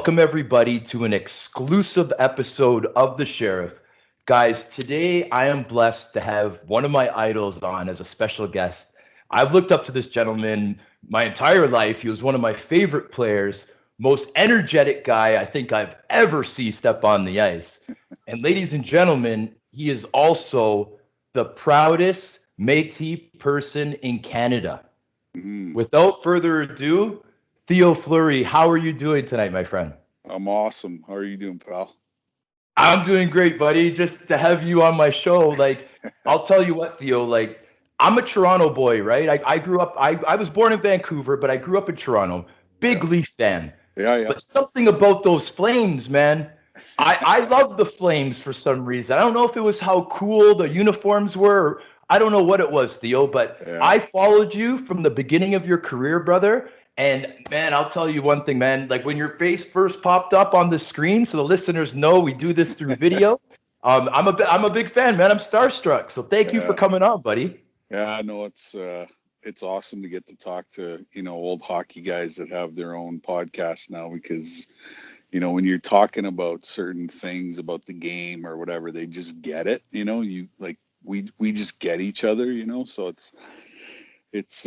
welcome everybody to an exclusive episode of The Sheriff. Guys, today I am blessed to have one of my idols on as a special guest. I've looked up to this gentleman my entire life. He was one of my favorite players, most energetic guy I think I've ever seen step on the ice. And ladies and gentlemen, he is also the proudest Métis person in Canada. Mm, Without further ado, Theo Fleury, how are you doing tonight, my friend? I'm awesome. How are you doing, pal? I'm doing great, buddy. Just to have you on my show, I'll tell you what, Theo, I'm a Toronto boy, right? I grew up, I was born in Vancouver, but I grew up in Toronto. Big Yeah, Leaf fan. yeah. But something about those Flames, man. I love the Flames for some reason. I don't know if it was how cool the uniforms were. Or I don't know what it was, Theo, but Yeah. I followed you from the beginning of your career, brother. And man, I'll tell you one thing, man. Like when your face first popped up on the screen, so the listeners know we do this through video. I'm a big fan, man. I'm starstruck. So thank you for Yeah, coming on, buddy. yeah. No, it's awesome to get to talk to old hockey guys that have their own podcast now because when you're talking about certain things about the game or whatever, they just get it. You like we just get each other. So it's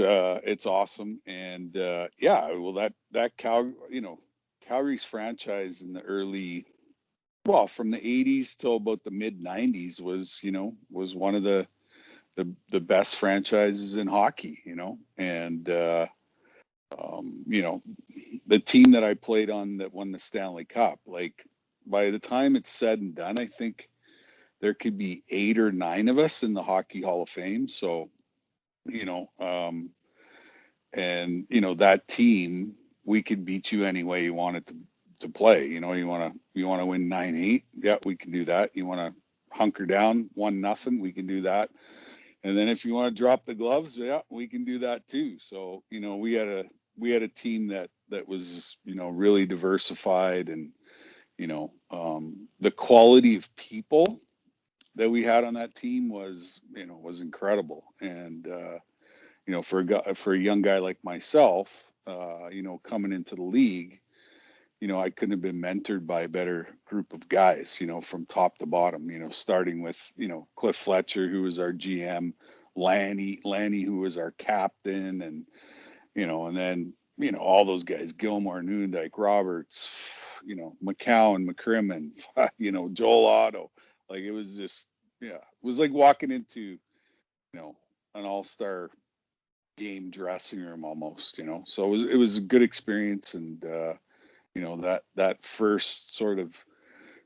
awesome. And yeah, well that Calgary's franchise in the early, well, from the 80s till about the mid 90s was one of the best franchises in hockey, and the team that I played on that won the Stanley Cup, like by the time it's said and done, I think there could be 8 or 9 of us in the Hockey Hall of Fame. So, you know, um, and that team, we could beat you any way you wanted to play. You want to win 9-8, yeah, we can do that. You want to hunker down 1-0, we can do that. And then if you want to drop the gloves, yeah, we can do that too. So we had a team that was really diversified, and the quality of people that we had on that team was incredible. And for a young guy like myself, coming into the league, I couldn't have been mentored by a better group of guys, from top to bottom, starting with, Cliff Fletcher, who was our GM, Lanny, who was our captain, and then, all those guys, Gilmore, Noondike, Roberts, McCown, McCrimmon, Joel Otto. Like, it was just, yeah, it was like walking into, an all-star game dressing room almost, so it was a good experience. And, that first sort of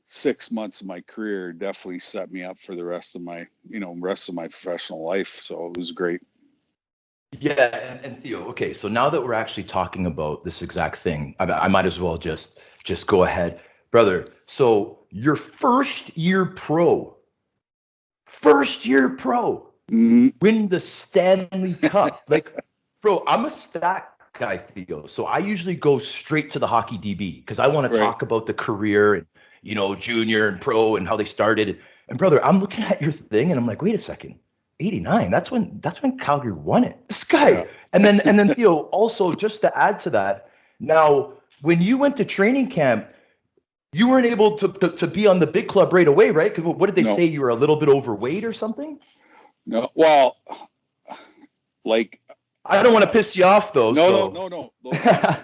6 months of my career definitely set me up for the rest of my professional life. So it was great. Yeah, and Theo, okay, so now that we're actually talking about this exact thing, I might as well just go ahead, brother. So your first year pro, Mhm. win the Stanley Cup. Like, bro, I'm a stat guy, Theo. So I usually go straight to the hockey DB because I want to Right. talk about the career and junior and pro and how they started. And brother, I'm looking at your thing and I'm like, wait a second. 89, that's when Calgary won it. This Yeah. guy. And then Theo, also just to add to that, now when you went to training camp, you weren't able to be on the big club right away, right? Because what did they No, say? You were a little bit overweight or something? no. Well, like, I don't want to uh, piss you off though, no, no, so no, no.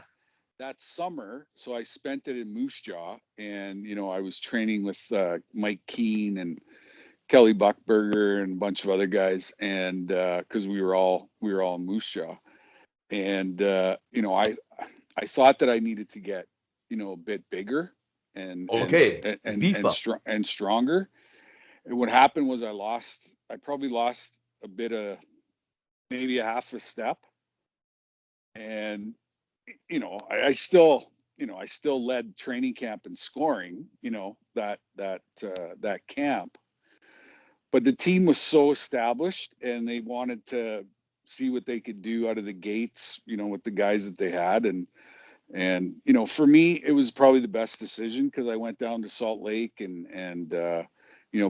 That summer, so I spent it in Moose Jaw, and I was training with Mike Keane and Kelly Buckberger and a bunch of other guys, and because we were all in Moose Jaw, and I thought that I needed to get a bit bigger and and okay, and beef and up. strong and stronger. And what happened was I probably lost a bit of, maybe a half a step, and I still led training camp and scoring, that camp. But the team was so established, and they wanted to see what they could do out of the gates, with the guys that they had. And for me, it was probably the best decision, because I went down to Salt Lake and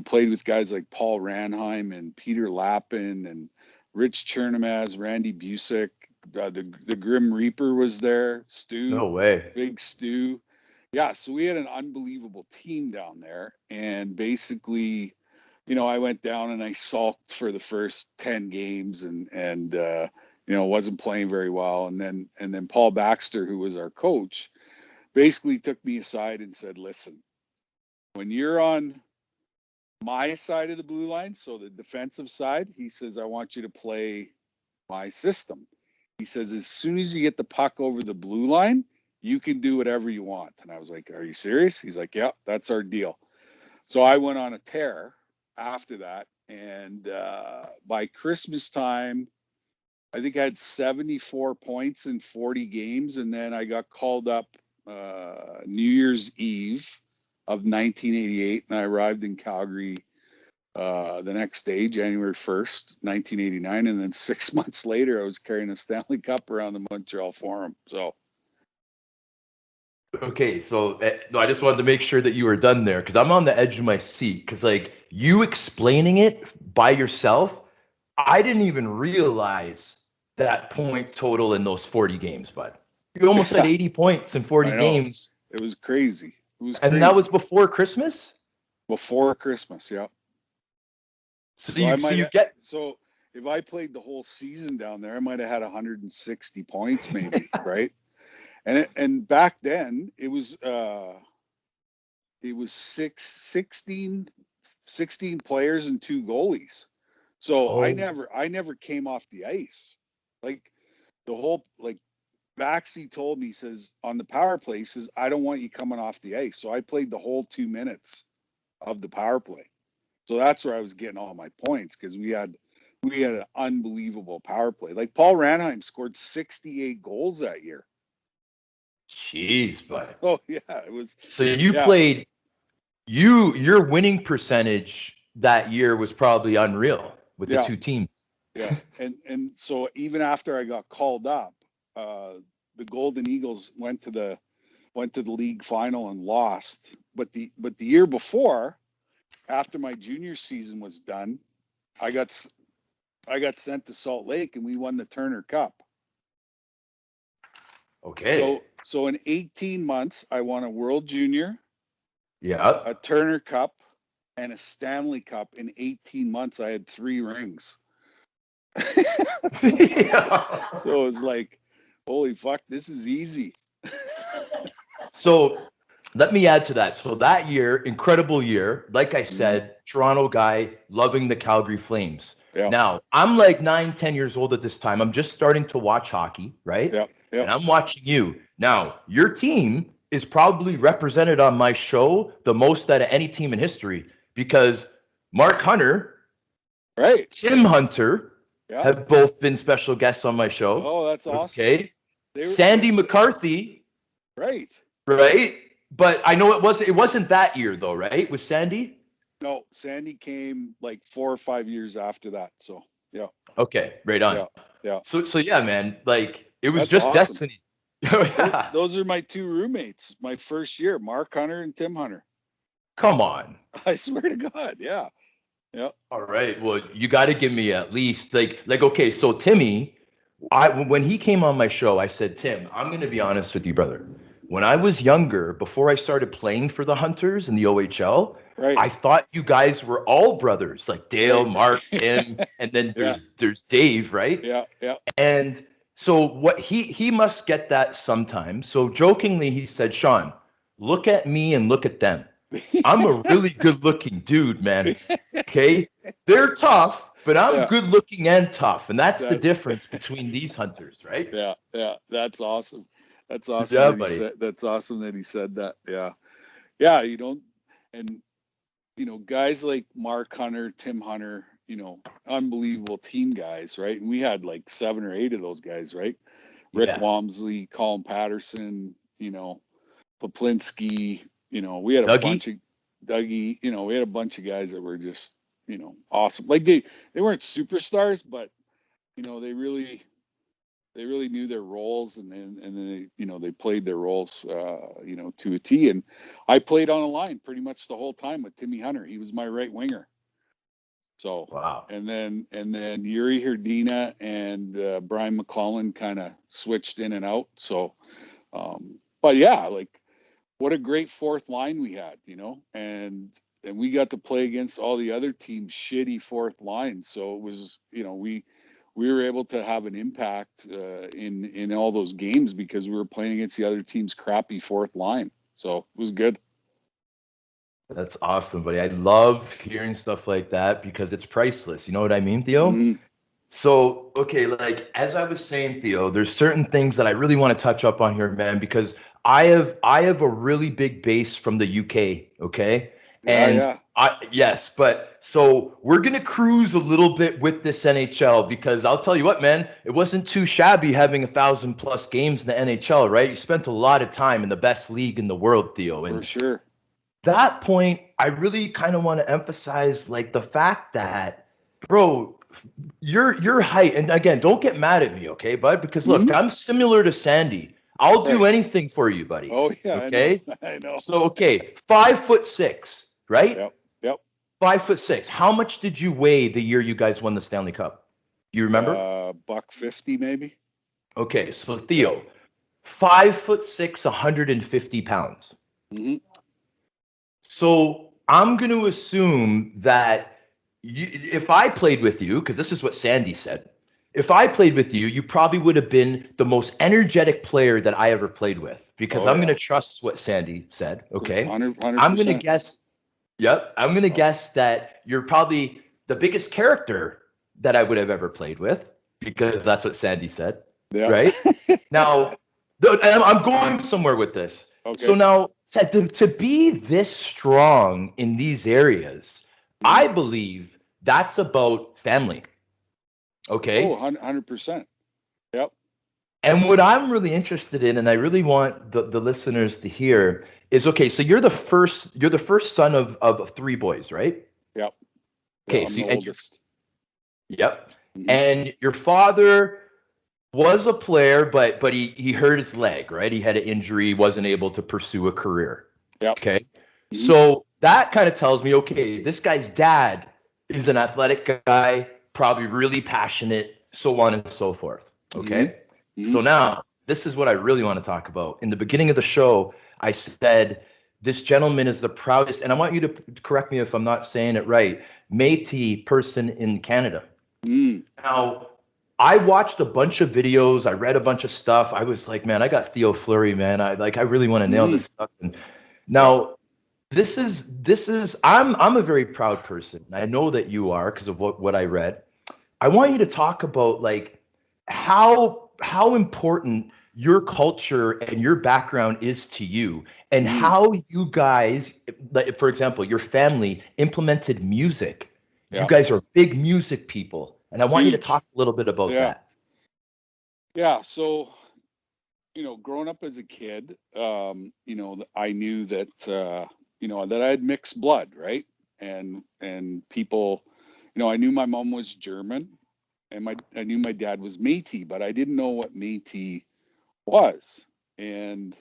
played with guys like Paul Ranheim and Peter Lappin and Rich Chernamaz, Randy Busick. The Grim Reaper was there, Stu, No way. Big Stu. Yeah, so we had an unbelievable team down there, and basically, I went down and I sulked for the first 10 games, and wasn't playing very well, and then Paul Baxter, who was our coach, basically took me aside and said, "Listen, when you're on my side of the blue line, so the defensive side," he says, "I want you to play my system." He says, "As soon as you get the puck over the blue line, you can do whatever you want." And I was like, "Are you serious?" He's like, "Yeah, that's our deal." So I went on a tear after that. And by Christmas time, I think I had 74 points in 40 games. And then I got called up New Year's Eve of 1988. And I arrived in Calgary the next day, January 1st, 1989. And then 6 months later, I was carrying a Stanley Cup around the Montreal Forum. So, Okay, so no, I just wanted to make sure that you were done there because I'm on the edge of my seat because like you explaining it by yourself, I didn't even realize that point total in those 40 games, bud. You almost had yeah, 80 points in 40 I know. games, It was crazy. It was and that was crazy. before Christmas. Before Christmas, yeah. So So I you so might you have, get so if I played the whole season down there, I might have had 160 points maybe, right? And back then it was 16 players and two goalies. So I oh never came off the ice. Like the whole like Baxi told me, he says on the power play, he says, "I don't want you coming off the ice." So I played the whole 2 minutes of the power play. So that's where I was getting all my points because we had an unbelievable power play. Like Paul Ranheim scored 68 goals that year. jeez, bud. Oh yeah, it was So you yeah, played your winning percentage that year was probably unreal with the yeah, two teams. yeah. And so even after I got called up, uh, the Golden Eagles went to the league final and lost. But the year before, after my junior season was done, I got I got sent to Salt Lake and we won the Turner Cup. Okay. So in 18 months, I won a World Junior, Yeah. a Turner Cup, and a Stanley Cup. In 18 months, I had 3 rings. so, Yeah. so it was like, holy fuck, this is easy. So let me add to that. So that year, incredible year. Like I Mhm. said, Toronto guy, loving the Calgary Flames. Yeah, Now, I'm like 9, 10 years old at this time. I'm just starting to watch hockey, right? yeah, yeah. And I'm watching you. Now, your team is probably represented on my show the most out of any team in history because Mark Hunter, Right. Tim Hunter Yeah. have both been special guests on my show. Oh, that's awesome. Okay. They were Sandy McCarthy, right. right? But I know it wasn't that year though, right? With Sandy? No, Sandy came like 4 or 5 years after that. So yeah, Okay, right on. yeah, yeah. So yeah, man, like it was That's just awesome. destiny. Oh yeah. Those are my 2 roommates, my first year, Mark Hunter and Tim Hunter. Come on. I swear to God. Yeah. Yeah. All right. Well, you got to give me at least like okay, so Timmy, when he came on my show, I said, "Tim, I'm going to be honest with you, brother. When I was younger, before I started playing for the Hunters in the OHL, Right. I thought you guys were all brothers, like Dale, Right. Mark, Tim, and then Yeah. there's Dave, right?" Yeah. Yeah. And so what he must get that sometimes. So jokingly he said, "Sean, look at me and look at them. I'm a really good looking dude, man. Okay? They're tough, but I'm Yeah. good looking and tough. And that's the That. difference between these hunters, right?" Yeah. Yeah. That's awesome. That's awesome Yeah, that he buddy. said. That's awesome that he said that. Yeah. Yeah. And guys like Mark Hunter, Tim Hunter, unbelievable team guys, right? And we had like 7 or 8 of those guys, right? Rick Yeah. Walmsley, Colin Patterson, Poplinski, we had a Dougie? bunch of Dougie, we had a bunch of guys that were just, awesome. Like they weren't superstars, but they really knew their roles, and then they played their roles to a T. And I played on a line pretty much the whole time with Timmy Hunter. He was my right winger. So Wow. and then Yuri Herdina and Brian McClellan kind of switched in and out. So but yeah, like what a great fourth line we had, and we got to play against all the other teams' shitty fourth lines. So it was, we were able to have an impact in all those games because we were playing against the other team's crappy fourth line. So it was good. That's awesome, buddy. I love hearing stuff like that because it's priceless. You know what I mean, Theo? Mm-hmm. So, okay, like as I was saying, Theo, there's certain things that I really want to touch up on here, man, because I have a really big base from the UK, okay? Yeah, And yeah. yes, but so we're gonna cruise a little bit with this NHL because I'll tell you what, man, it wasn't too shabby having 1,000+ games in the NHL, right? You spent a lot of time in the best league in the world, Theo, For and sure. that point, I really kind of want to emphasize like the fact that, bro, your height, and again, don't get mad at me, okay, bud? Because look, Mm-hmm. I'm similar to Sandy. I'll do Right. anything for you, buddy. Oh yeah, I know. Okay. I know. So okay, 5'6", right? Yep. Yep. 5'6". How much did you weigh the year you guys won the Stanley Cup? Do you remember? $150 maybe. Okay, so Yeah. Theo, 5'6", 150 pounds. Mm-hmm. So I'm going to assume that if I played with you, because this is what Sandy said, if I played with you, you probably would have been the most energetic player that I ever played with, because Oh I'm going yeah. to trust what Sandy said. Okay. 100 I'm going to percent. guess, yep. I'm going to guess that you're probably the biggest character that I would have ever played with, because that's what Sandy said. Yeah. Right. Now, and I'm going somewhere with this. So Okay. now, to be this strong in these areas, Mm-hmm. I believe that's about family. Oh, Okay. 100%. Yep. And what I'm really interested in, and I really want the listeners to hear, is okay. So you're the first son of three boys, right? Yep. Yeah, Okay. I'm the So and you're oldest. yep. Mm-hmm. And your father was a player, but he hurt his leg, right? He had an injury, wasn't able to pursue a career. Yep. Okay. Mm-hmm. So that kind of tells me, okay, this guy's dad is an athletic guy, probably really passionate, so on and so forth. Mm-hmm. Okay. Mm-hmm. So now this is what I really want to talk about. In the beginning of the show, I said this gentleman is the proudest, and I want you to correct me if I'm not saying it right, Métis person in Canada. Mm. Now, I watched a bunch of videos. I read a bunch of stuff. I was like, man, I got Theo Fleury, man. I really want to nail Mm-hmm. this stuff. And Yep. now, this is I'm a very proud person. I know that you are because of what I read. I want you to talk about like how important your culture and your background is to you and Mm. how you guys, like for example, your family implemented music. You Yeah. guys are big music people, and I want you to Huge. talk a little bit about Yeah. that. Yeah. So, growing up as a kid, I knew that, that I had mixed blood, right? And people, I knew my mom was German and I knew my dad was Métis, but I didn't know what Métis was. And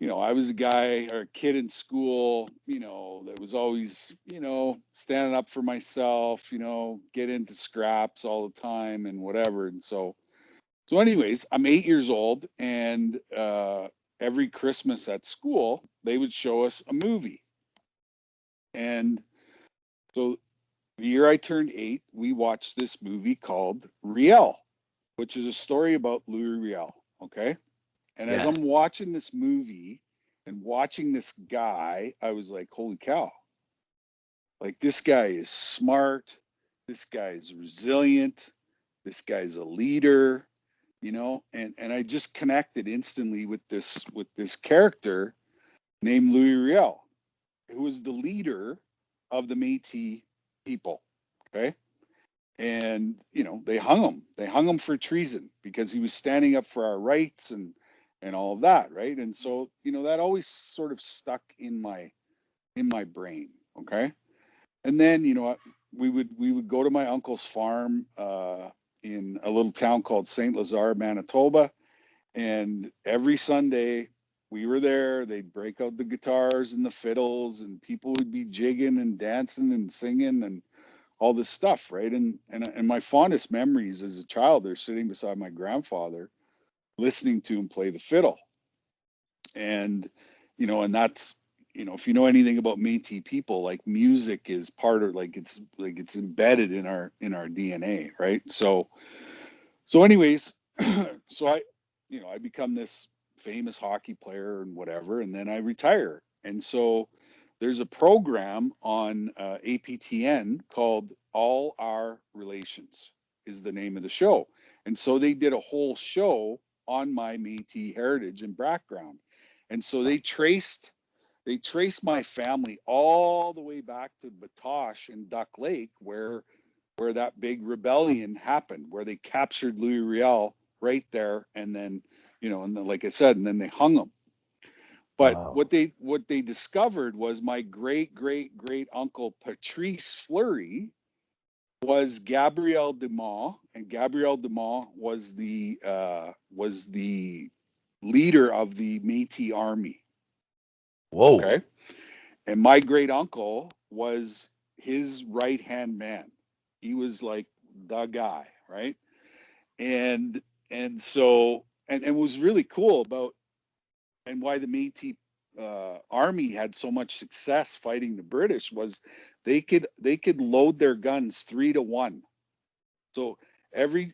I was a guy or a kid in school, that was always, standing up for myself, get into scraps all the time and whatever. And so anyways, I'm 8 years old, and every Christmas at school, they would show us a movie. And so the year I turned 8, we watched this movie called Riel, which is a story about Louis Riel. Okay. And as I'm Yes. watching this movie and watching this guy, I was like, holy cow. Like, this guy is smart. This guy is resilient. This guy's a leader, and I just connected instantly with this character named Louis Riel, who was the leader of the Métis people. Okay. And, they hung him. They hung him for treason because he was standing up for our rights and all of that, right? And so, that always sort of stuck in my brain. Okay. And then, we would go to my uncle's farm in a little town called St. Lazare, Manitoba, and every Sunday we were there. They'd break out the guitars and the fiddles, and people would be jigging and dancing and singing and all this stuff, right? And my fondest memories as a child, they're sitting beside my grandfather, listening to him play the fiddle. And and that's, if you know anything about Métis people, like music is part of, like it's embedded in our DNA, right? So anyways, so I become this famous hockey player and whatever, and then I retire. And so there's a program on APTN called All Our Relations is the name of the show. And so they did a whole show on my Métis heritage and background. And so they traced my family all the way back to Batoche and Duck Lake, where that big rebellion happened, where they captured Louis Riel right there, and then, and then, like I said, and then they hung him. But Wow. what they discovered was my great great great uncle Patrice Fleury was Gabriel Dumont, and Gabriel Dumont was the leader of the Métis Army. Whoa. Okay, and my great uncle was his right hand man. He was like the guy, right? And so and what was really cool about, and why the Métis army had so much success fighting the British was they could load their guns 3 to 1. So every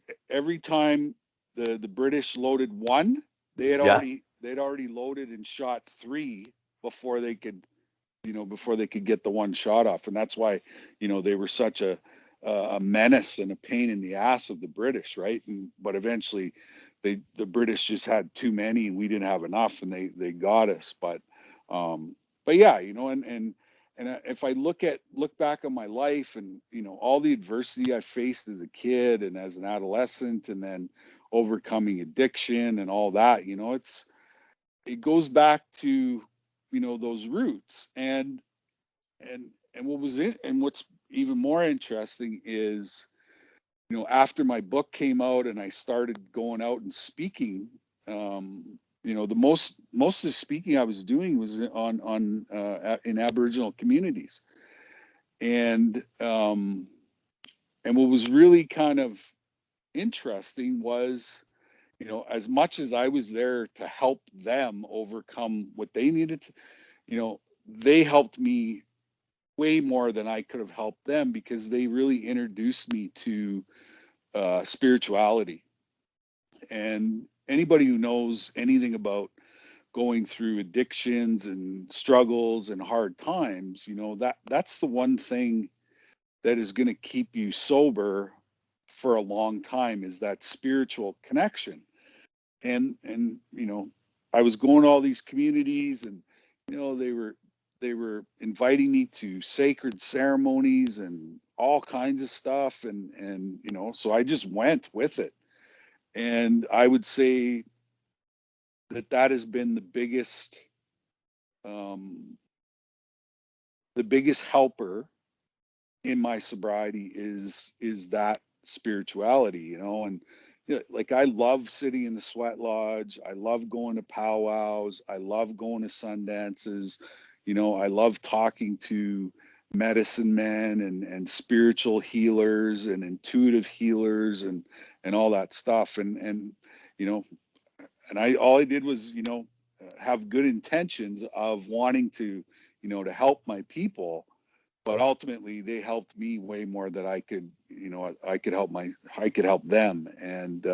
time the British loaded one, Yeah. they'd already loaded and shot three before they could before they could get the one shot off. And that's why, they were such a menace and a pain in the ass of the British, right? But eventually the British just had too many and we didn't have enough, and they got us. But yeah, and if I look back on my life, and all the adversity I faced as a kid and as an adolescent, and then overcoming addiction and all that, it goes back to those roots. And what was it, and what's even more interesting is, after my book came out and I started going out and speaking, the most of the speaking I was doing was in Aboriginal communities. And what was really kind of interesting was, as much as I was there to help them overcome what they needed to, they helped me way more than I could have helped them, because they really introduced me to spirituality. And anybody who knows anything about going through addictions and struggles and hard times, that's the one thing that is going to keep you sober for a long time, is that spiritual connection. And I was going to all these communities, and they were inviting me to sacred ceremonies and all kinds of stuff, and so I just went with it. And I would say that has been um the biggest helper in my sobriety, is that spirituality, and like, I love sitting in the sweat lodge. I love going to powwows. I love going to sun dances. I love talking to medicine men and spiritual healers and intuitive healers and all that stuff. And you know and I all I did was, have good intentions of wanting to, to help my people, but ultimately they helped me way more than I could, I could help them. And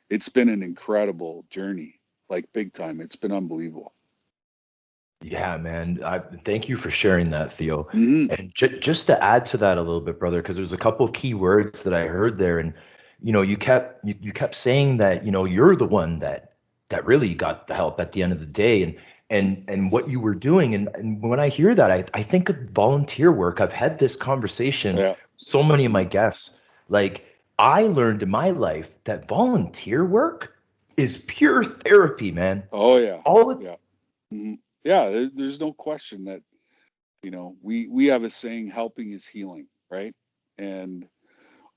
it's been an incredible journey, like big time. It's been unbelievable. Yeah, man. Thank you for sharing that, Theo. Hmm. And just to add to that a little bit, brother, because there's a couple of key words that I heard there, and you kept saying that you're the one that really got the help at the end of the day, and what you were doing, and when I hear that, I think of volunteer work. I've had this conversation with Yeah. so many of my guests. Like, I learned in my life that volunteer work is pure therapy, man. Oh yeah. All it Yeah. Hmm. Yeah. There's no question that, we have a saying, helping is healing, right? And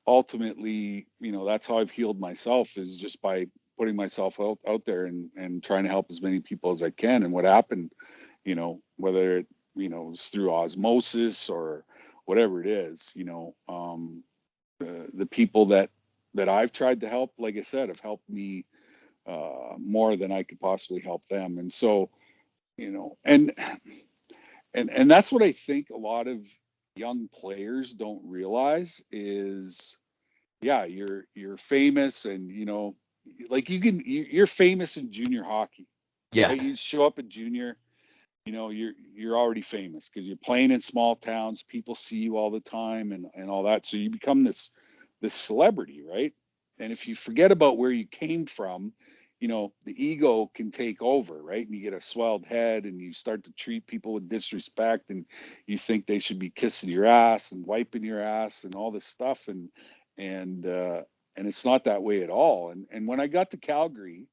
ultimately, that's how I've healed myself, is just by putting myself out there and trying to help as many people as I can. And what happened, whether it, was through osmosis or whatever it is, the people that I've tried to help, like I said, have helped me more than I could possibly help them. And so, And that's what I think a lot of young players don't realize is, yeah, you're famous, and like you're famous in junior hockey, Yeah. right? You show up at junior, you're already famous because you're playing in small towns. People see you all the time, and all that. So you become this celebrity, right? And if you forget about where you came from, the ego can take over, right? And you get a swelled head, and you start to treat people with disrespect, and you think they should be kissing your ass and wiping your ass and all this stuff, and uh, and it's not that way at all. And when I got to Calgary,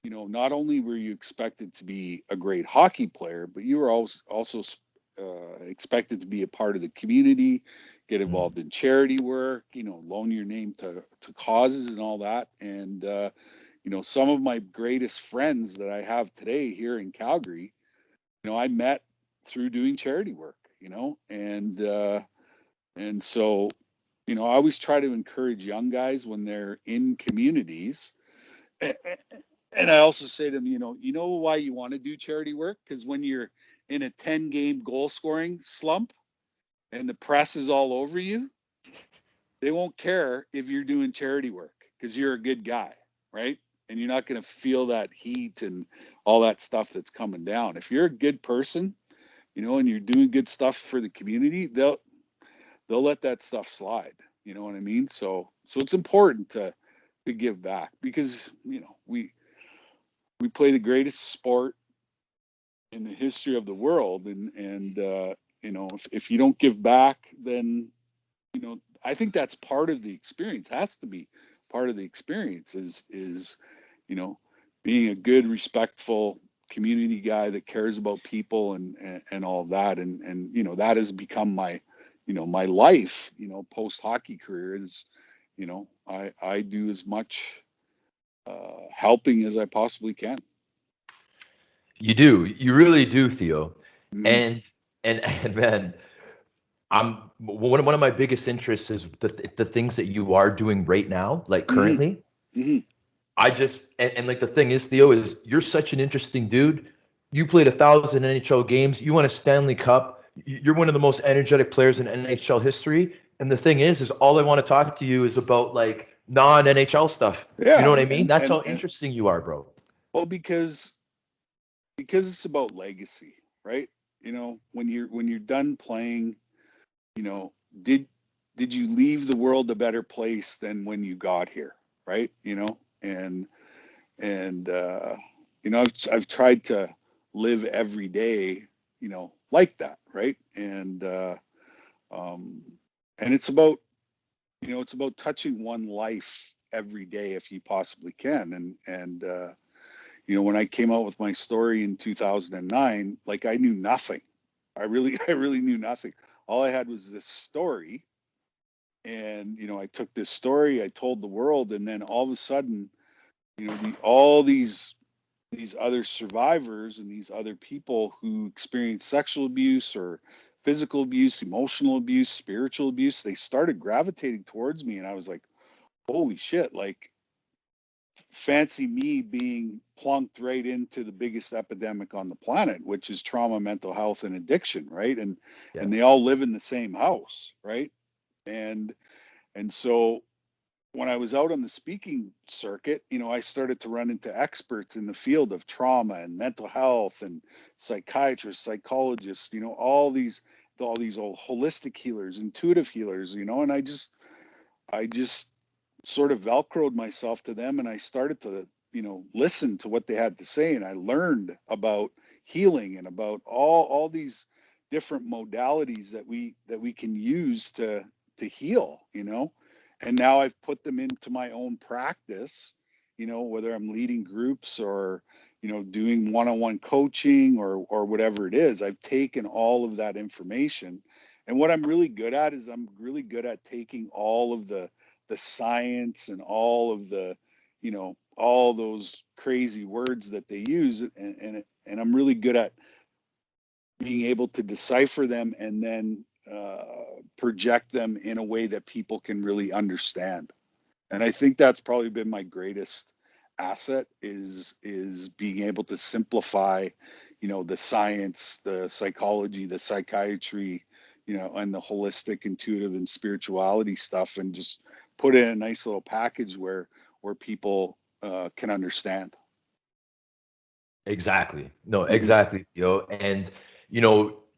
not only were you expected to be a great hockey player, but you were also expected to be a part of the community, get Mm. involved in charity work, loan your name to causes and all that. And, some of my greatest friends that I have today here in Calgary, I met through doing charity work, and so, I always try to encourage young guys when they're in communities. And I also say to them, you know why you want to do charity work? Because when you're in a 10-game goal scoring slump and the press is all over you, they won't care if you're doing charity work because you're a good guy, right? And you're not going to feel that heat and all that stuff that's coming down. If you're a good person, and you're doing good stuff for the community, they'll let that stuff slide. You know what I mean? So it's important to give back because we play the greatest sport in the history of the world, and if you don't give back, then I think that's part of the experience. Has to be part of the experience is you know being a good, respectful community guy that cares about people and all of that, and that has become my life. Post hockey career is I do as much helping as I possibly can. You do. You really do, Theo. Mm-hmm. And and man, one of my biggest interests is the things that you are doing right now, like Mm-hmm. currently. Mm-hmm. I just and like the thing is, Theo, is you're such an interesting dude. You played 1,000 NHL games. You won a Stanley Cup. You're one of the most energetic players in NHL history. And the thing is all I want to talk to you is about like non-NHL stuff. You know Yeah, what I and mean? That's how interesting you are, bro. well, because it's about legacy, right? When you're done playing, you know, did did you leave the world a better place than when you got here, right? And I've tried to live every day, like that, right? Um, and it's about touching one life every day if you possibly can, and when I came out with my story in 2009, like I knew nothing. I really knew nothing. All I had was this story, and I took this story, I told the world, and then all of a sudden, all these other survivors and these other people who experience sexual abuse or physical abuse, emotional abuse, spiritual abuse, they started gravitating towards me, and I was like, holy shit, like fancy me being plunked right into the biggest epidemic on the planet, which is trauma, mental health, and addiction, right? And Yeah. they all live in the same house, right? And and so when I was out on the speaking circuit, I started to run into experts in the field of trauma and mental health and psychiatrists, psychologists, all these old holistic healers, intuitive healers, and I just sort of velcroed myself to them, and I started to listen to what they had to say, and I learned about healing and about all these different modalities that we can use to heal, and now I've put them into my own practice, whether I'm leading groups or doing one-on-one coaching or whatever it is. I've taken all of that information, and what I'm really good at is I'm really good at taking all of the science and all of the all those crazy words that they use, and I'm really good at being able to decipher them and then project them in a way that people can really understand. And I think that's probably been my greatest asset is being able to simplify the science, the psychology, the psychiatry, and the holistic, intuitive, and spirituality stuff, and just put in a nice little package where people can understand. Exactly. No, Mm-hmm. exactly. And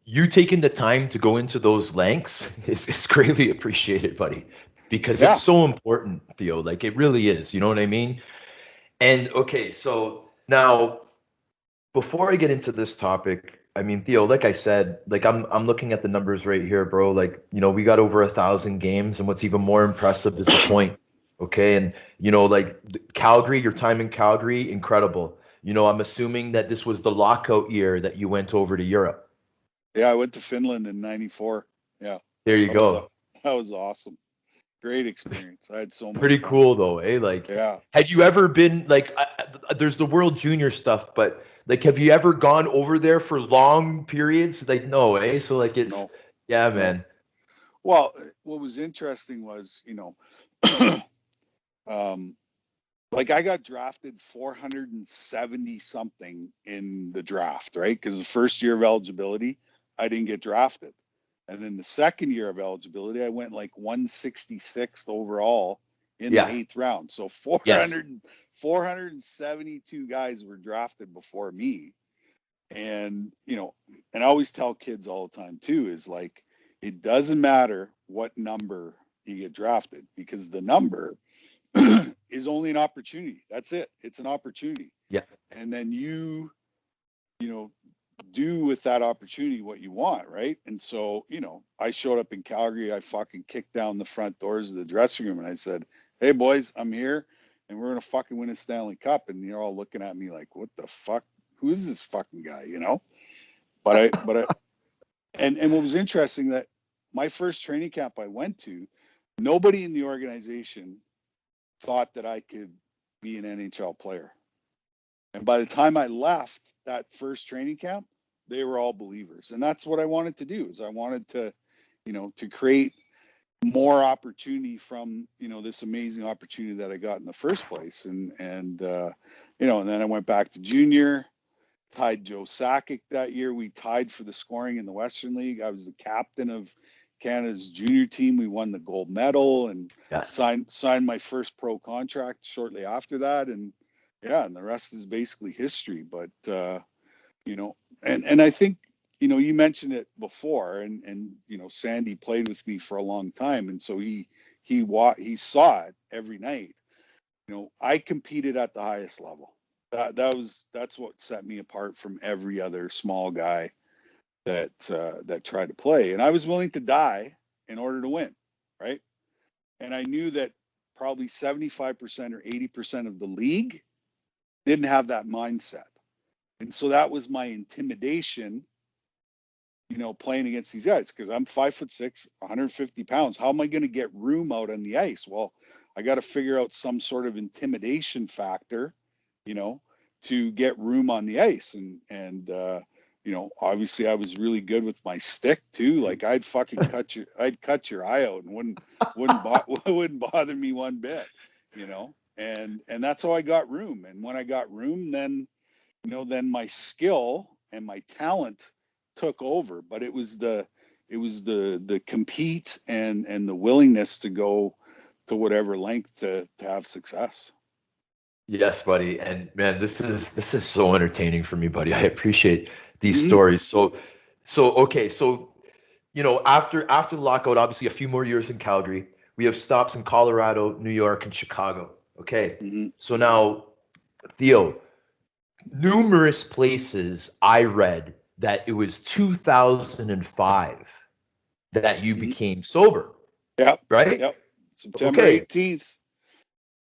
you taking the time to go into those lengths is greatly appreciated, buddy, because it's Yeah. so important, Theo. Like it really is. You know what I mean? And okay, so now before I get into this topic, I mean, Theo, like I said, like I'm looking at the numbers right here, bro. Like, we got over 1,000 games, and what's even more impressive is the point. Okay, and like Calgary, your time in Calgary, incredible. I'm assuming that this was the lockout year that you went over to Europe. Yeah, I went to Finland in '94. Yeah, There you that was go. that was awesome. Great experience. I had so much Pretty fun. cool though, eh? Like, Yeah. had you ever been like, there's the World Junior stuff, but like, have you ever gone over there for long periods? Like, no, eh? So like, it's, No, yeah, no. man. Well, what was interesting was, um, like I got drafted 470 something in the draft, right? Because the first year of eligibility, I didn't get drafted. And then the second year of eligibility, I went like 166th overall in the Yeah. eighth round. So Yes. 472 guys were drafted before me. And, and I always tell kids all the time too, is like, it doesn't matter what number you get drafted because the number is only an opportunity. That's it. It's an opportunity. Yeah. And then you know, do with that opportunity what you want, right? And so, I showed up in Calgary. I fucking kicked down the front doors of the dressing room and I said, "Hey boys, I'm here and we're gonna fucking win a Stanley Cup." And you're all looking at me like, "What the fuck? Who is this fucking guy?" But I and what was interesting that my first training camp I went to, nobody in the organization thought that I could be an NHL player. And by the time I left that first training camp, they were all believers. And that's what I wanted to do is I wanted to, to create more opportunity from, this amazing opportunity that I got in the first place. And then I went back to junior, tied Joe Sakic that year. We tied for the scoring in the Western League. I was the captain of Canada's junior team. We won the gold medal and Yes. signed my first pro contract shortly after that. And yeah, and the rest is basically history. But and I think you mentioned it before, and Sandy played with me for a long time, and so he saw it every night. I competed at the highest level. That's what set me apart from every other small guy that tried to play, and I was willing to die in order to win, right? And I knew that probably 75% or 80% of the league didn't have that mindset. And so that was my intimidation, playing against these guys because I'm 5'6", 150 pounds. How am I going to get room out on the ice? Well, I got to figure out some sort of intimidation factor, to get room on the ice. And obviously I was really good with my stick too. Like I'd cut your eye out and wouldn't bother me one bit, and that's how I got room. And when I got room, then my skill and my talent took over. But it was the compete and the willingness to go to whatever length to have success. Yes, buddy. And man, this is so entertaining for me, buddy. I appreciate these Mm-hmm. stories. So okay, so after the lockout, obviously a few more years in Calgary. We have stops in Colorado, New York, and Chicago. Okay. Mm-hmm. So now, Theo, numerous places I read that it was 2005 that you Mm-hmm. became sober, Yep. right? Yep. September Okay. 18th.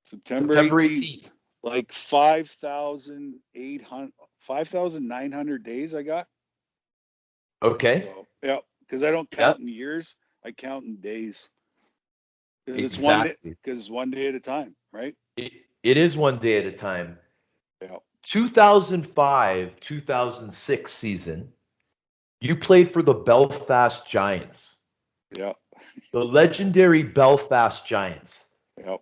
September September 18th. 18th. Like 5,900 days I got. Okay. So, yeah, because I don't Yeah, count in years, I count in days. Because exactly. it's one day at a time, right? It is one day at a time. Yeah. 2005, 2006 season, you played for the Belfast Giants, Yeah. the legendary Belfast Giants. Yeah.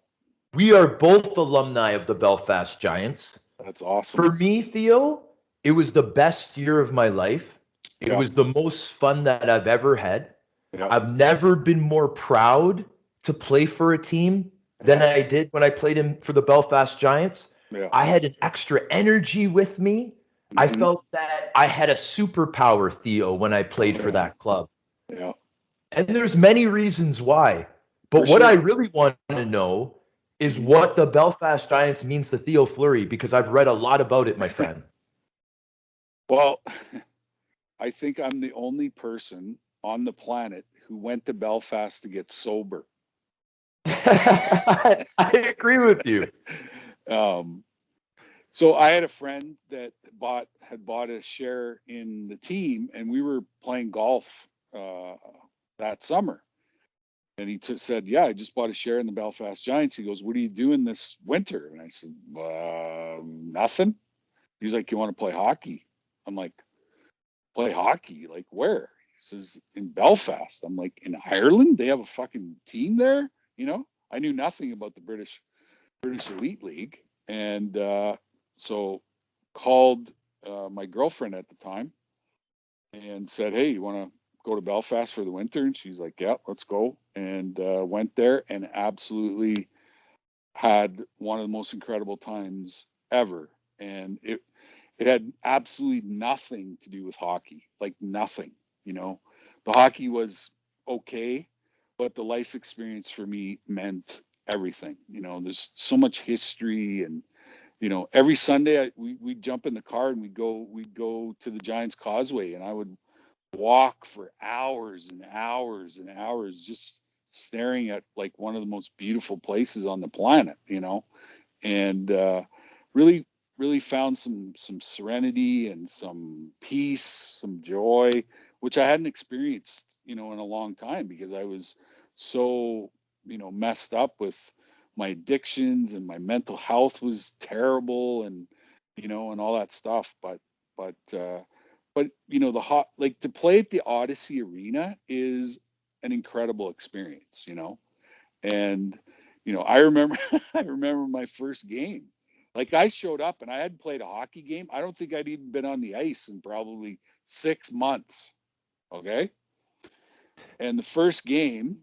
We are both alumni of the Belfast Giants. That's awesome. For me, Theo, It was the best year of my life. It Yeah, was the most fun that I've ever had. yeah, I've never been more proud to play for a team than yeah, I did when I played in for the Belfast Giants. yeah. I had an extra energy with me. I Hmm. felt that I had a superpower, Theo, when I played for Yeah, that club. yeah, And there's many reasons why. for But what I sure. really want to know is Hmm. what the Belfast Giants means to Theo Fleury, because I've read a lot about it, my friend. Well, I think I'm the only person on the planet who went to Belfast to get sober. I agree with you. um, so I had a friend that had bought a share in the team, and we were playing golf that summer. And he said, "Yeah, I just bought a share in the Belfast Giants." He goes, "What are you doing this winter?" And I said, "Nothing." He's like, "You want to play hockey?" I'm like, "Play hockey? Like where?" He says, "In Belfast." I'm like, "In Ireland? They have a fucking team there?" You know, I knew nothing about the British Elite League, and so called my girlfriend at the time and said, "Hey, you want to go to Belfast for the winter?" And she's like, "Yeah, let's go." And went there and absolutely had one of the most incredible times ever. And it had absolutely nothing to do with hockey, like nothing. You know, the hockey was okay, but the life experience for me meant everything. You know, there's so much history, and every Sunday we'd jump in the car and we'd go to the Giants Causeway, and I would walk for hours and hours and hours just staring at like one of the most beautiful places on the planet, and really really found some serenity and some peace, some joy, which I hadn't experienced in a long time, because I was so messed up with my addictions, and my mental health was terrible, and and all that stuff. But the hot, like, to play at the Odyssey Arena is an incredible experience, and I remember I remember my first game. Like, I showed up and I hadn't played a hockey game. I don't think I'd even been on the ice in probably 6 months. Okay. And the first game,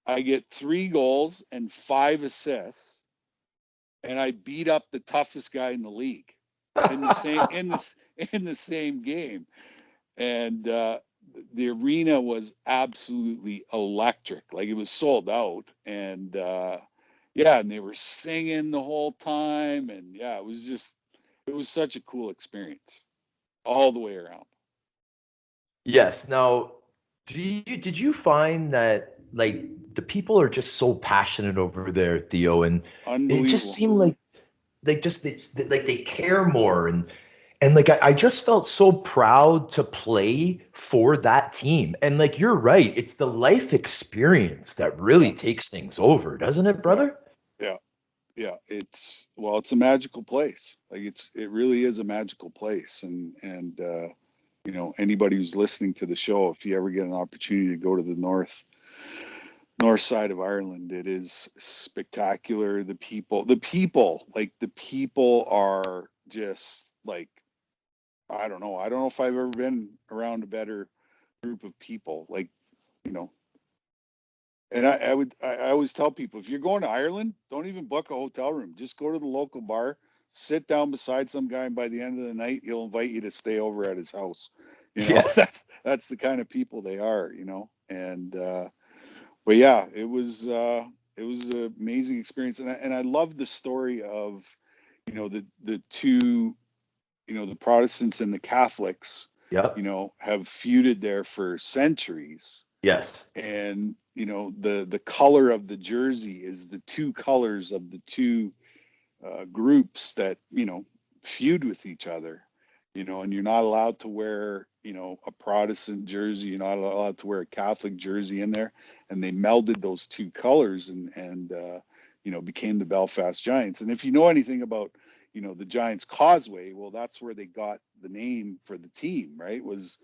I get 3 goals and 5 assists, and I beat up the toughest guy in the league in the same in the same game. And the arena was absolutely electric. Like, it was sold out, and yeah, and they were singing the whole time, and yeah, it was such a cool experience all the way around. Yes. Now, did you find that like the people are just so passionate over there, Theo, and it just Unbelievable. seemed like like they care more, and like I just felt so proud to play for that team. And like you're right, it's the life experience that Yeah, really takes things over, doesn't it, yeah, brother? yeah, yeah. It's a magical place. Like, it really is a magical place, and anybody who's listening to the show, if you ever get an opportunity to go to the north side of Ireland, it is spectacular. The people are just like, I don't know. I don't know if I've ever been around a better group of people. Like, you know, and I always tell people, if you're going to Ireland, don't even book a hotel room. Just go to the local bar, sit down beside some guy, and by the end of the night, he'll invite you to stay over at his house. Yes. That's the kind of people they are. And but yeah, it was an amazing experience, and I love the story of the two, the Protestants and the Catholics, Yep. have feuded there for centuries. Yes. And the color of the jersey is the two colors of the two groups that feud with each other. And you're not allowed to wear a Protestant jersey, you're not allowed to wear a Catholic jersey in there, and they melded those two colors, and became the Belfast Giants. And if you know anything about the Giants Causeway, well, that's where they got the name for the team, right? Was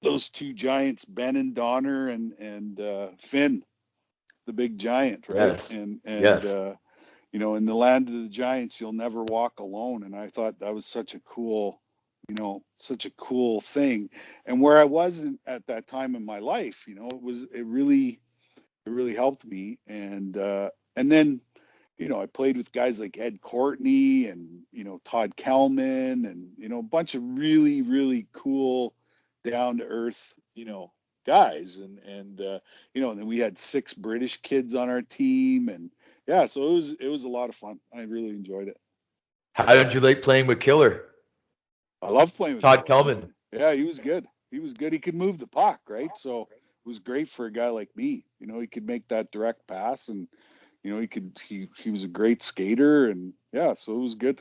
those two giants, Ben and Donner, and Finn, the big giant, right? Yes. And Yes. in the land of the giants, you'll never walk alone. And I thought that was such a cool, such a cool thing. And where I wasn't at that time in my life, it really helped me. And then, I played with guys like Ed Courtney and, Todd Kelman and, a bunch of really, really cool, down to earth, guys. And then we had 6 British kids on our team. And yeah, so it was a lot of fun. I really enjoyed it. How did you like playing with Killer? I love playing with Todd Killer. Kelman. Yeah, he was good. He was good. He could move the puck, right? So it was great for a guy like me. He could make that direct pass, and he was a great skater, and yeah, so it was good.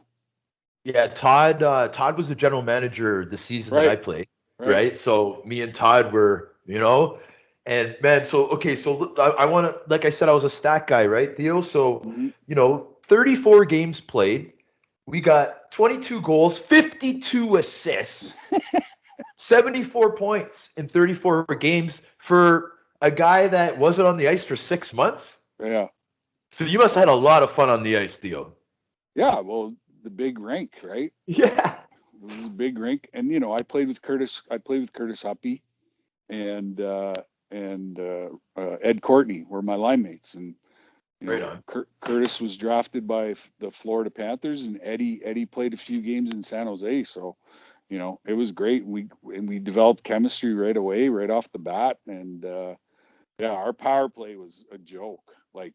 Yeah, Todd was the general manager the season that I Right, played, right. right? So me and Todd were, and man, so okay, so I want to, like I said, I was a stat guy, right, Theo? So, Hmm. 34 games played. We got 22 goals, 52 assists, 74 points in 34 games for a guy that wasn't on the ice for 6 months. Yeah, So you must have had a lot of fun on the ice, Theo. yeah. Well, the big rink, right? Yeah. It was a big rink, and I played with Curtis. I played with Curtis Huppy and Ed Courtney were my line mates, and Right on. Curtis was drafted by the Florida Panthers, and Eddie played a few games in San Jose. So, it was great. We developed chemistry right away, right off the bat, and yeah, our power play was a joke. Like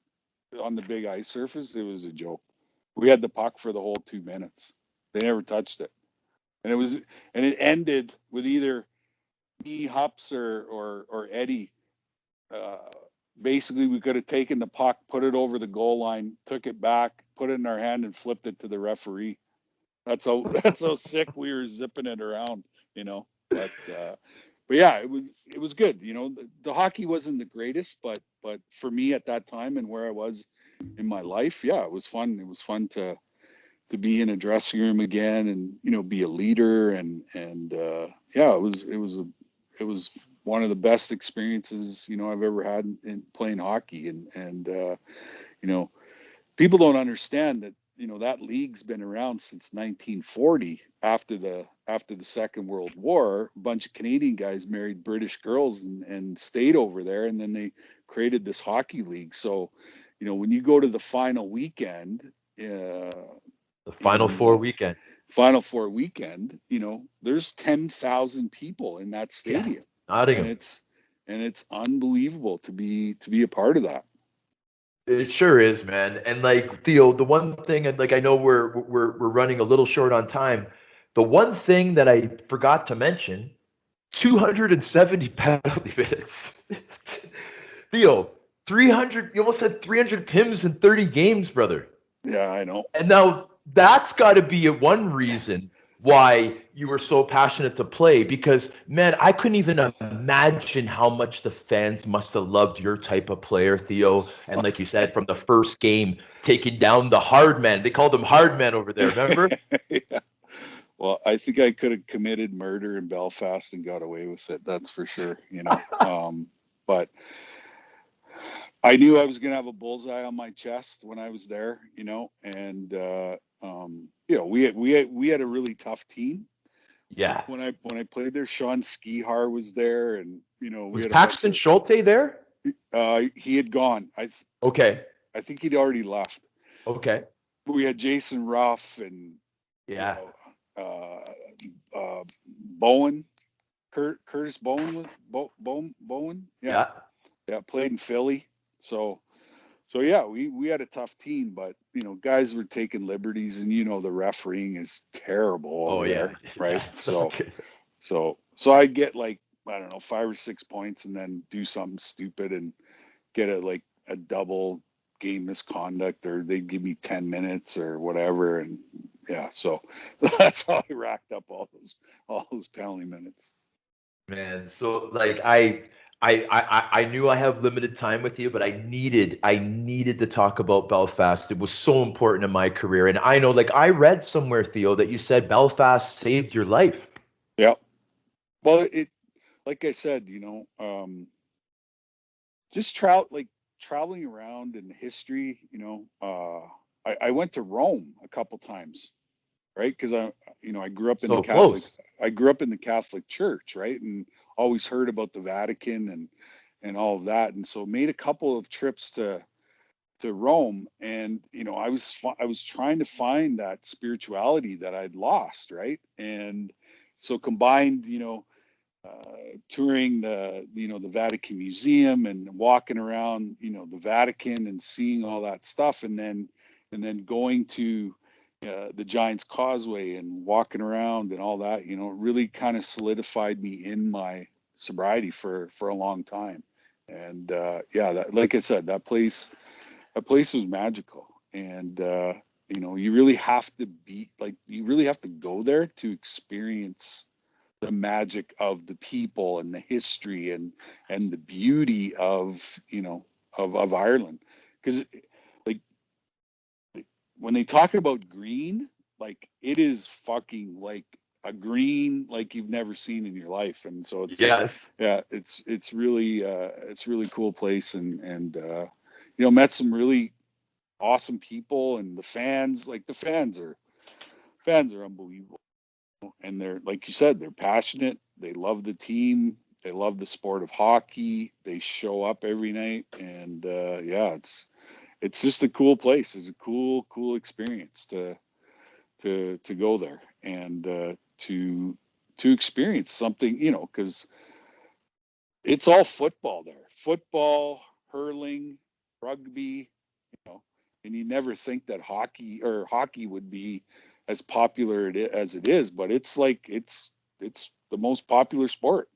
on the big ice surface, it was a joke. We had the puck for the whole 2 minutes. They never touched it, and it ended with either me, Hups, or Eddie. Uh, Basically, we could have taken the puck, put it over the goal line, took it back, put it in our hand, and flipped it to the referee. That's how sick we were zipping it around, you know. But yeah, it was good. The hockey wasn't the greatest, but for me at that time and where I was in my life, yeah, it was fun. It was fun to be in a dressing room again and be a leader and yeah, it was one of the best experiences I've ever had in playing hockey and people don't understand that that league's been around since 1940 after the Second World War. A bunch of Canadian guys married British girls and stayed over there, and then they created this hockey league. So when you go to the final weekend The Final in Four weekend. Final Four weekend, there's 10,000 people in that Yeah. stadium, and Nottingham. it's unbelievable to be a part of that. It sure is, man. And like Theo, the one thing, and like I know we're running a little short on time. The one thing that I forgot to mention, 270 penalty minutes. Theo, 300, you almost had 300 PIMs in 30 games, brother. Yeah, I know. And now that's got to be one reason why you were so passionate to play because, man, I couldn't even imagine how much the fans must have loved your type of player, Theo. And like you said, from the first game, taking down the hard man. They called him hard man over there, remember? Yeah. Well, I think I could have committed murder in Belfast and got away with it. That's for sure. But I knew I was going to have a bullseye on my chest when I was there. And we had a really tough team Yeah. when I played there. Sean Skihar was there, and we Was had a bunch Paxton of. Schulte there? He had gone. Okay. I think he'd already left. Okay. We had Jason Ruff and you Yeah. know Bowen, Curtis Bowen, Bowen. Yeah, Yeah. yeah, played in Philly. So yeah, we had a tough team, but guys were taking liberties, and the refereeing is terrible Oh, over yeah. there, Yeah. right? It's not So good. so I get like I don't know 5 or 6 points, and then do something stupid and get a double game misconduct, or they'd give me 10 minutes or whatever, and yeah, so that's how I racked up all those penalty minutes. Man, so like I knew I have limited time with you, but I needed to talk about Belfast. It was so important in my career. And I know like I read somewhere, Theo, that you said Belfast saved your life. Yeah. Well, it like I said, just traveling around in history. I went to Rome a couple times, right? Because I grew up in the So Catholic, close. I grew up in the Catholic Church, right? And always heard about the Vatican and all of that. And so made a couple of trips to Rome, and I was trying to find that spirituality that I'd lost, right? And so combined, touring the Vatican Museum and walking around, the Vatican and seeing all that stuff, and then going to the Giant's Causeway and walking around and all that, it really kind of solidified me in my sobriety for a long time. And yeah, like I said, that place was magical. And you really have to you really have to go there to experience the magic of the people and the history and the beauty of Ireland. Because like when they talk about green, like it is fucking like a green like you've never seen in your life. And so Yes. yeah, it's really cool place. And met some really awesome people, and the fans are unbelievable. And they're, like you said, they're passionate, they love the team, they love the sport of hockey, they show up every night. And yeah, it's just a cool place. It's a cool experience to go there, and to experience something, because it's all football there. Football, hurling, rugby, you know, and you never think that hockey would be as popular as it is, but it's the most popular sport,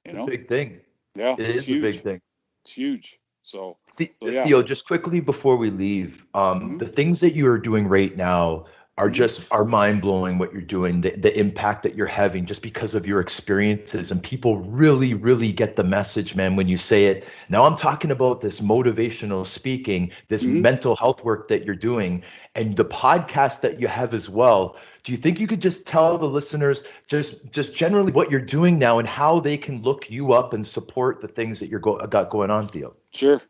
you It's a know? big thing. Yeah, It it's is a big huge. thing. It's huge. So yeah. Theo, just quickly before we leave, Hmm. the things that you are doing right now Hmm. are mind blowing. What you're doing, the impact that you're having, just because of your experiences, and people really, really get the message, man. When you say it, now I'm talking about this motivational speaking, this Hmm. mental health work that you're doing, and the podcast that you have as well. Do you think you could just tell the listeners just generally what you're doing now and how they can look you up and support the things that got going on, Theo? Sure.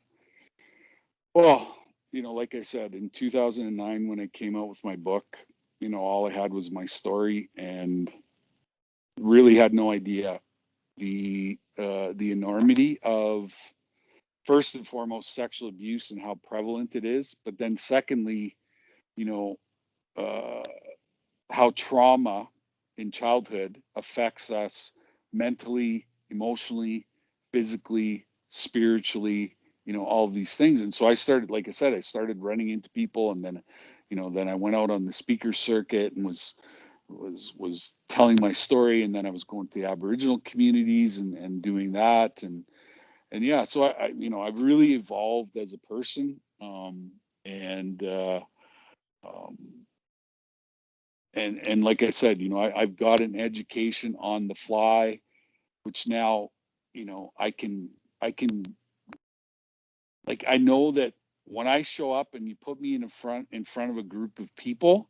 Well, like I said, in 2009, when I came out with my book, all I had was my story, and really had no idea the enormity of, first and foremost, sexual abuse and how prevalent it is, but then secondly, you know uh, how trauma in childhood affects us mentally, emotionally, physically, spiritually, all of these things. And so I started, like I said, I started running into people, and then I went out on the speaker circuit and was telling my story, and then I was going to the Aboriginal communities and doing that. And yeah, so I've really evolved as a person. And um, and like I said, I've got an education on the fly, which now, I can, like, I know that when I show up and you put me in front of a group of people,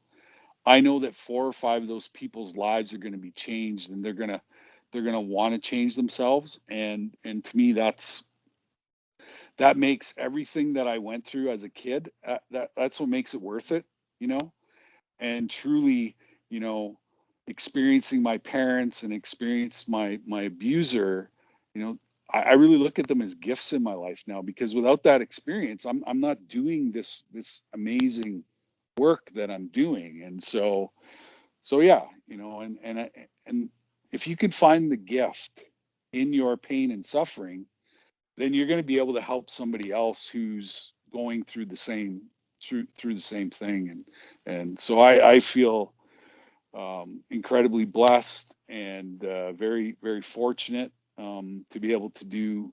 I know that 4 or 5 of those people's lives are going to be changed, and they're going to want to change themselves. And to me, that makes everything that I went through as a kid, that's what makes it worth it, you know? And truly, you know, experiencing my parents and experience my abuser, I really look at them as gifts in my life now, because without that experience, I'm not doing this amazing work that I'm doing. And so yeah, and if you could find the gift in your pain and suffering, then you're going to be able to help somebody else who's going through the same thing. And so I feel incredibly blessed, and very, very fortunate, to be able to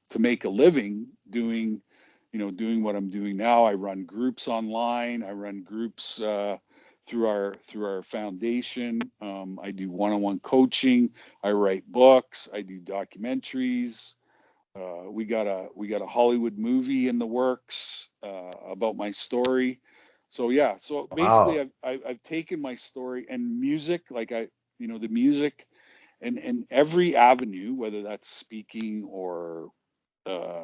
to make a living doing what I'm doing now. I run groups online. I run groups through our foundation. I do one-on-one coaching. I write books. I do documentaries. We got a Hollywood movie in the works about my story. So yeah, so basically, Wow. I've taken my story and music, like the music, and every avenue, whether that's speaking or uh,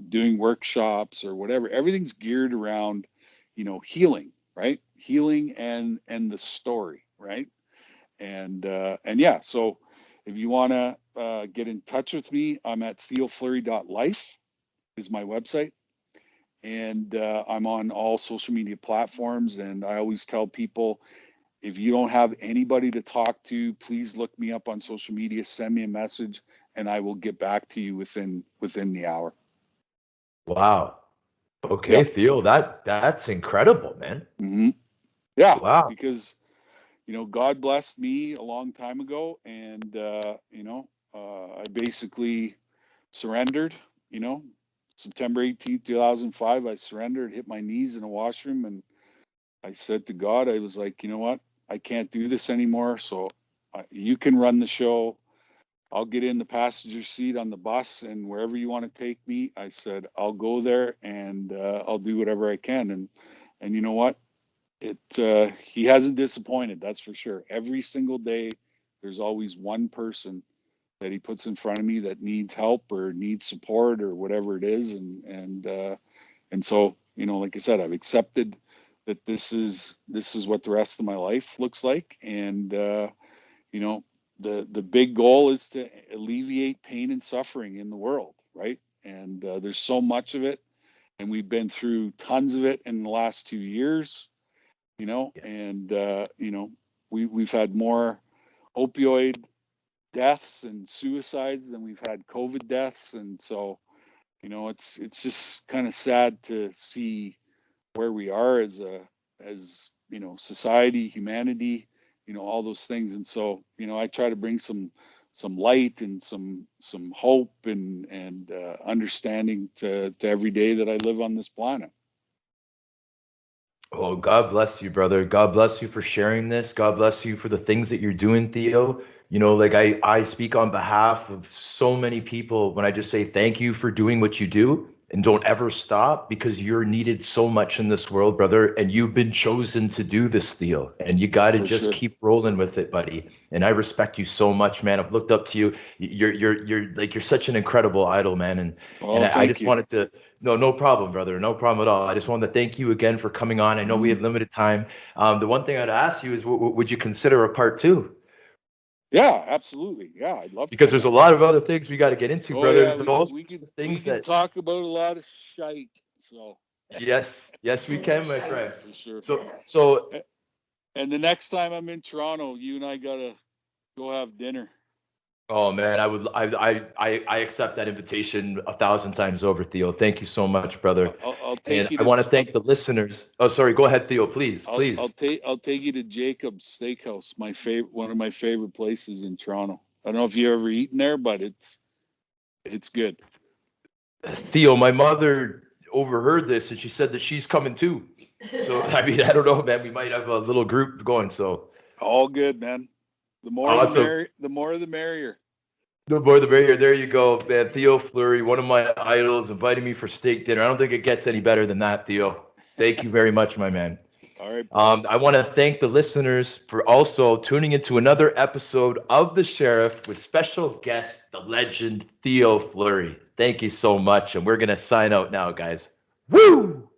doing workshops or whatever. Everything's geared around, healing, right? Healing and the story, right? And yeah, so if you want to get in touch with me, I'm at theofleury.life is my website. And I'm on all social media platforms. And I always tell people, if you don't have anybody to talk to, please look me up on social media, send me a message, and I will get back to you within the hour. Wow. Okay, Yeah. Theo, that's incredible, man. Mm-hmm. Yeah. Wow. Because, God blessed me a long time ago. And, I basically surrendered, September 18th, 2005, I surrendered, hit my knees in a washroom, and I said to God, I was like, you know what? I can't do this anymore. So you can run the show. I'll get in the passenger seat on the bus, and wherever you want to take me, I said, I'll go there, and I'll do whatever I can. And you know what? He hasn't disappointed. That's for sure. Every single day, there's always one person that he puts in front of me that needs help or needs support or whatever it is. And so, like I said, I've accepted that this is what the rest of my life looks like. And, the big goal is to alleviate pain and suffering in the world. Right. And there's so much of it, and we've been through tons of it in the last 2 years, Yeah. and, we've had more opioid deaths and suicides than we've had COVID deaths. And so, it's just kind of sad to see where we are as society, humanity, all those things. And so, I try to bring some light and some hope and understanding to every day that I live on this planet. Oh, God bless you, brother. God bless you for sharing this. God bless you for the things that you're doing, Theo. Like I speak on behalf of so many people when I just say thank you for doing what you do, and don't ever stop, because you're needed so much in this world, brother. And you've been chosen to do this, Theo. And you got to For just sure. keep rolling with it, buddy. And I respect you so much, man. I've looked up to you. You're such an incredible idol, man. And Oh, I thank just you. wanted to. No, no problem, brother. No problem at all. I just wanted to thank you again for coming on. I know we had Mm. limited time. The one thing I'd ask you is, would you consider a part two? Yeah, absolutely. Yeah, I'd love to Because come there's a back. lot of other things we got to get into, Oh brother. yeah, Those we things can that, talk about a lot of shite. So yes, yes, we can, my friend. for sure. So, And the next time I'm in Toronto, you and I gotta go have dinner. oh man, I accept that invitation 1,000 times over, Theo. Thank you so much, brother. I'll And take you I to want to thank the listeners. Oh, sorry. Go ahead, Theo. Please, please. I'll take you to Jacob's Steakhouse, one of my favorite places in Toronto. I don't know if you ever eaten there, but it's good. Theo, my mother overheard this and she said that she's coming too. So, I mean, I don't know, man. We might have a little group going. So, All good, man. The more the awesome. merrier. The more the merrier. The more the merrier. There you go, man. Theo Fleury, one of my idols, inviting me for steak dinner. I don't think it gets any better than that, Theo. Thank you very much, my man. All right, brother. I want to thank the listeners for also tuning into another episode of The Sheriff with special guest, the legend Theo Fleury. Thank you so much. And we're going to sign out now, guys. Woo!